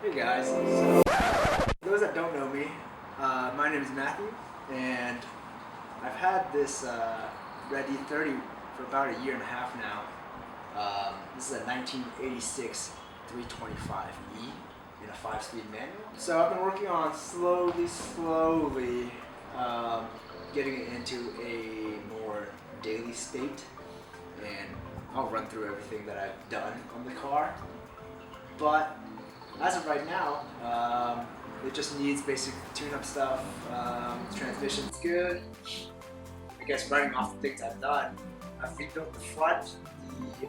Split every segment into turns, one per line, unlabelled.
Hey guys, so for those that don't know me, my name is Matthew, and I've had this red E30 for about a year and a half now. This is a 1986 325E in a 5-speed manual. So I've been working on slowly getting it into a more daily state, and I'll run through everything that I've done on the car. But as of right now, it just needs basic tune-up stuff. Transmission's good. I guess running off the things I've done, I've rebuilt the front. The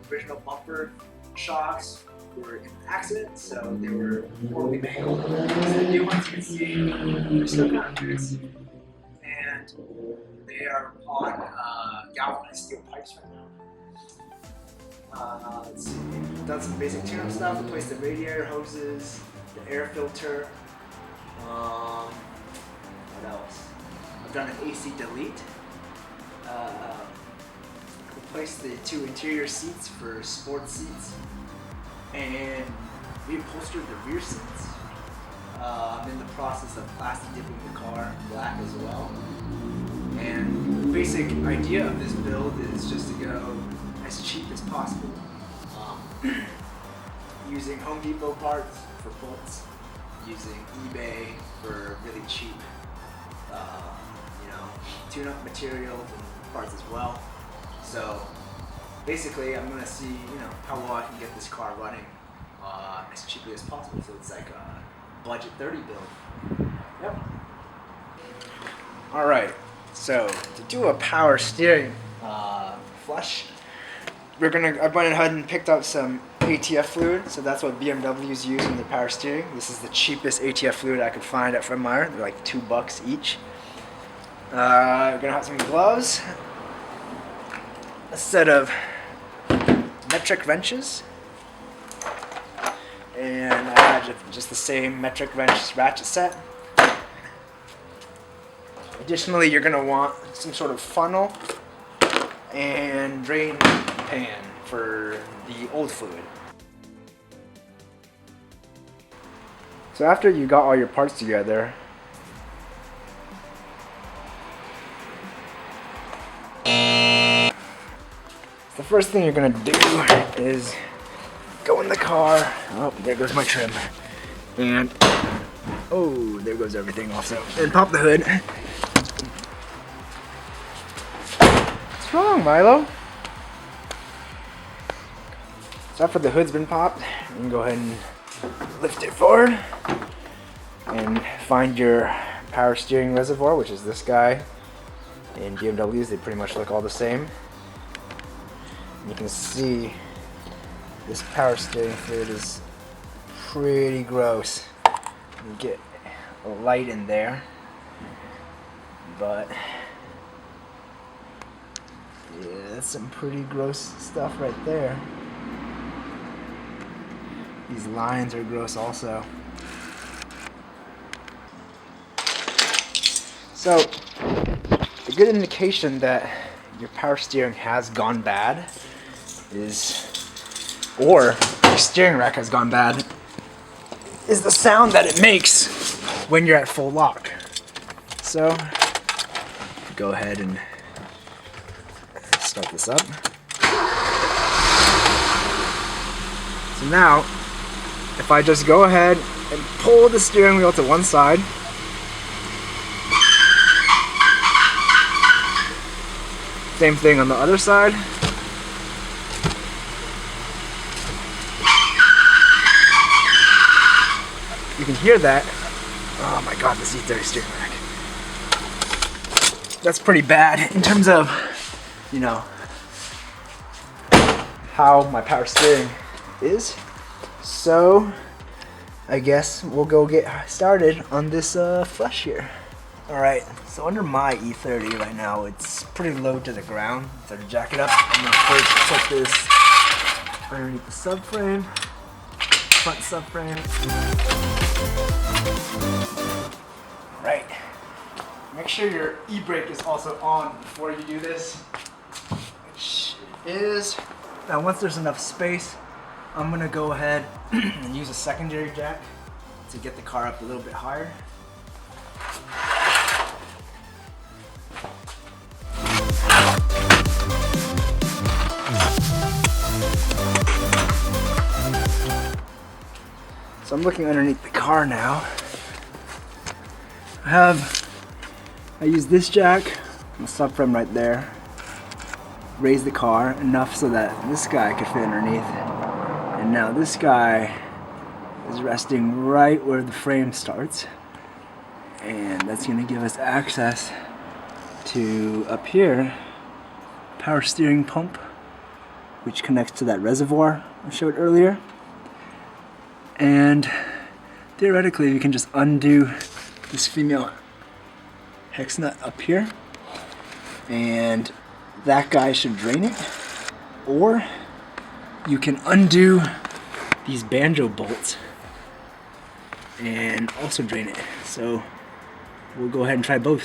original bumper shocks were in an accident, so they were poorly made. So the new ones you can see, they're still kind of good. And they are on galvanized steel pipes right now. Let's see, done some basic tune-up stuff, replaced the radiator hoses, the air filter. What else? I've done an AC delete. Replaced the 2 interior seats for sports seats, and reupholstered the rear seats. I'm in the process of plastic dipping the car black as well. And the basic idea of this build is just to go as cheap as possible, using Home Depot parts for bolts, using eBay for really cheap, tune-up materials and parts as well. So basically, I'm gonna see, how well I can get this car running as cheaply as possible. So it's like a budget 30 build. Yep. All right. So to do a power steering flush, I went ahead and picked up some ATF fluid. So that's what BMWs use in their power steering. This is the cheapest ATF fluid I could find at Fred Meyer. They're like $2 each. We're gonna have some gloves, a set of metric wrenches, and I had just the same metric wrench ratchet set. Additionally, you're going to want some sort of funnel and drain pan for the old fluid. So after you got all your parts together, the first thing you're going to do is go in the car. Oh, there goes my trim. And, oh, there goes everything also. And pop the hood. What's wrong, Milo? So after the hood's been popped, you can go ahead and lift it forward and find your power steering reservoir, which is this guy. In BMWs, they pretty much look all the same. And you can see this power steering fluid is pretty gross. You get a light in there, but yeah, that's some pretty gross stuff right there. These lines are gross also. So, a good indication that your power steering has gone bad is, or your steering rack has gone bad, is the sound that it makes when you're at full lock. So, go ahead and start this up. So now, if I just go ahead and pull the steering wheel to one side, same thing on the other side. You can hear that. Oh my god, this E30 steering rack. That's pretty bad in terms of, how my power steering is. So, I guess we'll go get started on this flush here. Alright, so under my E30 right now, it's pretty low to the ground. So to jack it up, I'm going to first put this underneath the subframe, front subframe. Right. Make sure your e-brake is also on before you do this, which it is. Now once there's enough space, I'm gonna go ahead and use a secondary jack to get the car up a little bit higher. So I'm looking underneath the car now. I use this jack, the subframe right there, raise the car enough so that this guy could fit underneath. And now this guy is resting right where the frame starts. And that's gonna give us access to up here, power steering pump, which connects to that reservoir I showed earlier. And theoretically, we can just undo this female hex nut up here, and that guy should drain it. Or you can undo these banjo bolts and also drain it. So we'll go ahead and try both.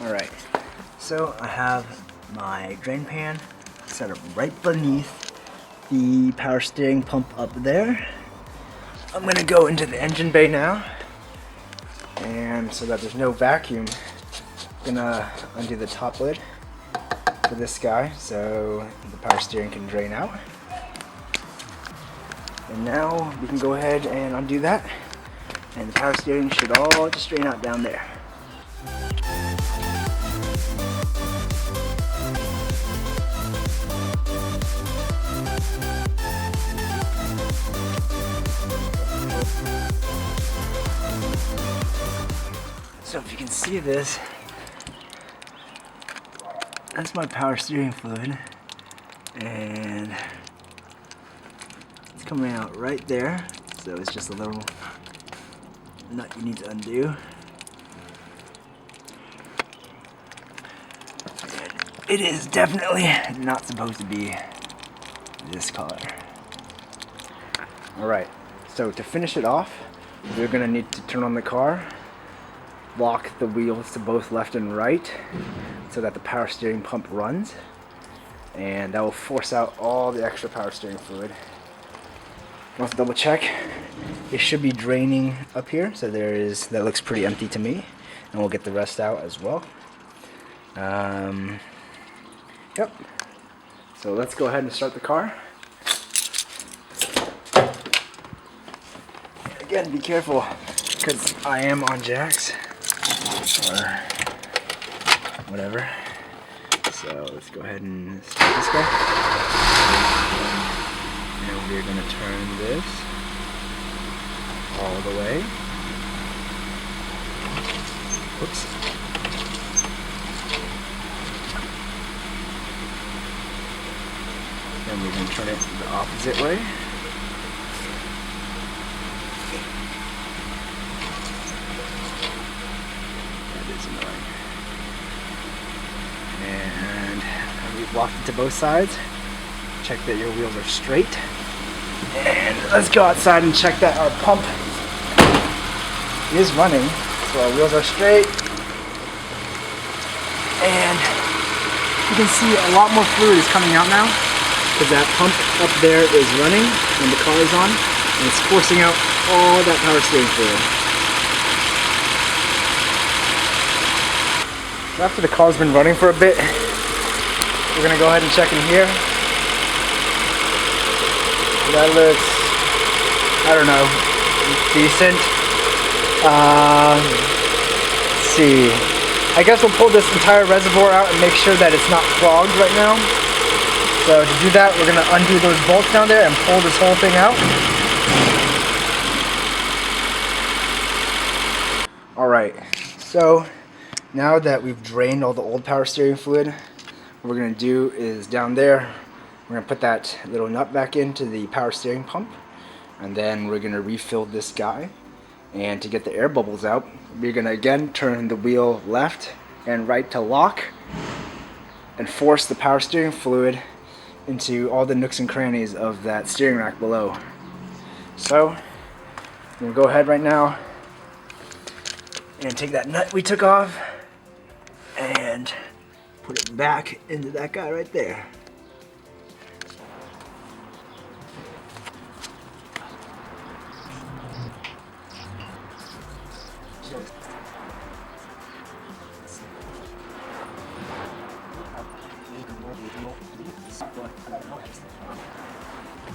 Alright, so I have my drain pan set up right beneath the power steering pump up there. I'm gonna go into the engine bay now, and so that there's no vacuum, I'm gonna undo the top lid for this guy so the power steering can drain out. And now we can go ahead and undo that, and the power steering should all just drain out down there. So if you can see this, that's my power steering fluid, and it's coming out right there. So it's just a little nut you need to undo. And it is definitely not supposed to be this color. Alright, so to finish it off, we're gonna need to turn on the car, lock the wheels to both left and right so that the power steering pump runs, and that will force out all the extra power steering fluid. Let's double check. It should be draining up here, so that looks pretty empty to me, and we'll get the rest out as well. Yep. So let's go ahead and start the car. Again, be careful because I am on jacks or whatever. So let's go ahead and start this guy. And we're going to turn this all the way. Whoops. And we're going to turn it the opposite way. That is annoying. And we've locked it to both sides. Check that your wheels are straight. And let's go outside and check that our pump is running. So our wheels are straight. And you can see a lot more fluid is coming out now, because that pump up there is running and the car is on, and it's forcing out all that power steering fluid. So after the car's been running for a bit, we're going to go ahead and check in here. That looks, I don't know, decent. Let's see. I guess we'll pull this entire reservoir out and make sure that it's not clogged right now. So to do that, we're going to undo those bolts down there and pull this whole thing out. Alright, so now that we've drained all the old power steering fluid, what we're going to do is down there, we're going to put that little nut back into the power steering pump, and then we're going to refill this guy. And to get the air bubbles out, we're going to again turn the wheel left and right to lock, and force the power steering fluid into all the nooks and crannies of that steering rack below. So I'm going to go ahead right now and take that nut we took off and put it back into that guy right there.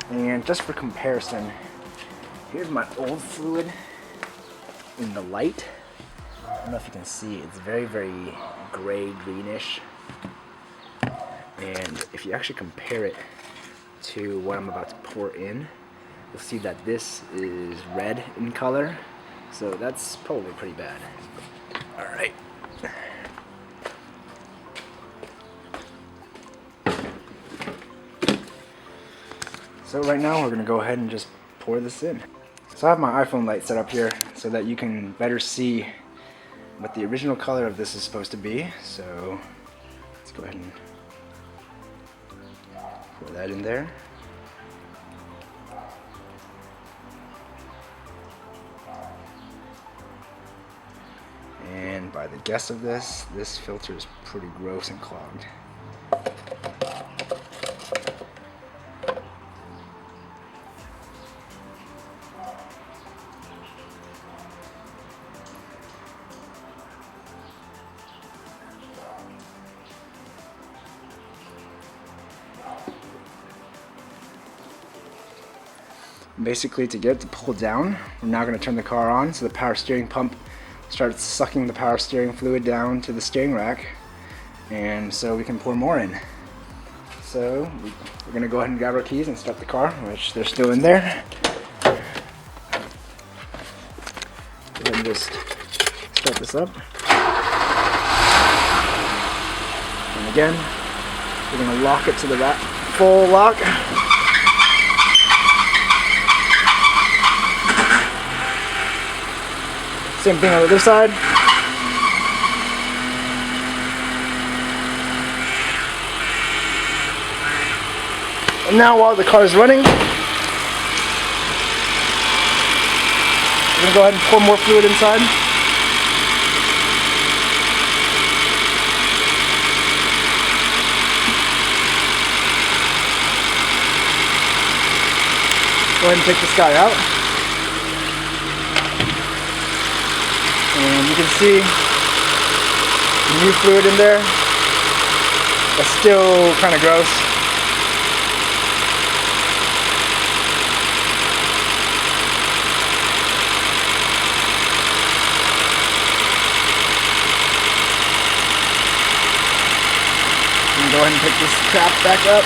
And just for comparison, here's my old fluid in the light. I don't know if you can see, it's very, very gray, greenish. And if you actually compare it to what I'm about to pour in, you'll see that this is red in color. So that's probably pretty bad. All right. So right now we're gonna go ahead and just pour this in. So I have my iPhone light set up here so that you can better see what the original color of this is supposed to be. So let's go ahead and pour that in there. And by the guess of this filter is pretty gross and clogged. Basically, to get it to pull down, we're now going to turn the car on so the power steering pump starts sucking the power steering fluid down to the steering rack, and so we can pour more in. So we're going to go ahead and grab our keys and start the car, which they're still in there. Go ahead and just start this up. And again, we're going to lock it to the rack, full lock. Same thing on the other side. And now while the car is running, we're going to go ahead and pour more fluid inside. Go ahead and take this guy out. And you can see the new fluid in there. It's still kind of gross. And go ahead and pick this cap back up.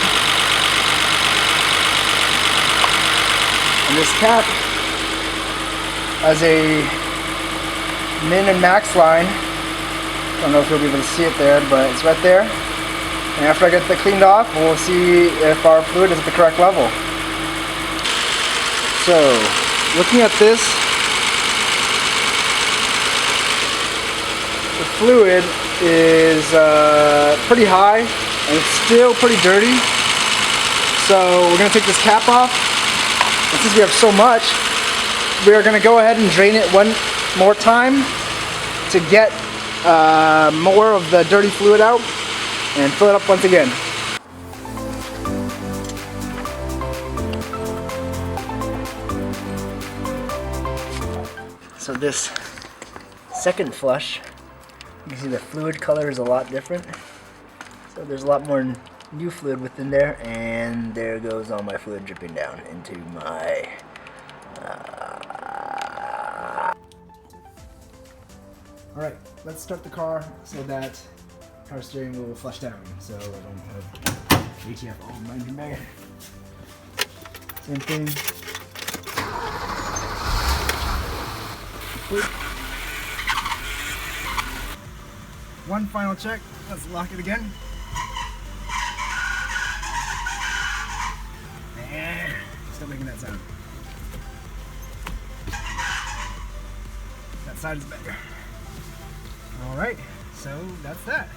And this cap has a min and max line. I don't know if you'll be able to see it there, but it's right there. And after I get that cleaned off, we'll see if our fluid is at the correct level. So, looking at this, the fluid is pretty high and it's still pretty dirty. So we're going to take this cap off. And since we have so much, we are going to go ahead and drain it one more time to get more of the dirty fluid out and fill it up once again. So this second flush, you can see the fluid color is a lot different. So there's a lot more new fluid within there, and there goes all my fluid dripping down into my Alright, let's start the car so that power steering will flush down, so I don't have ATF all in my engine bag. Same thing. One final check, let's lock it again. And still making that sound. That side is better. Alright, so that's that.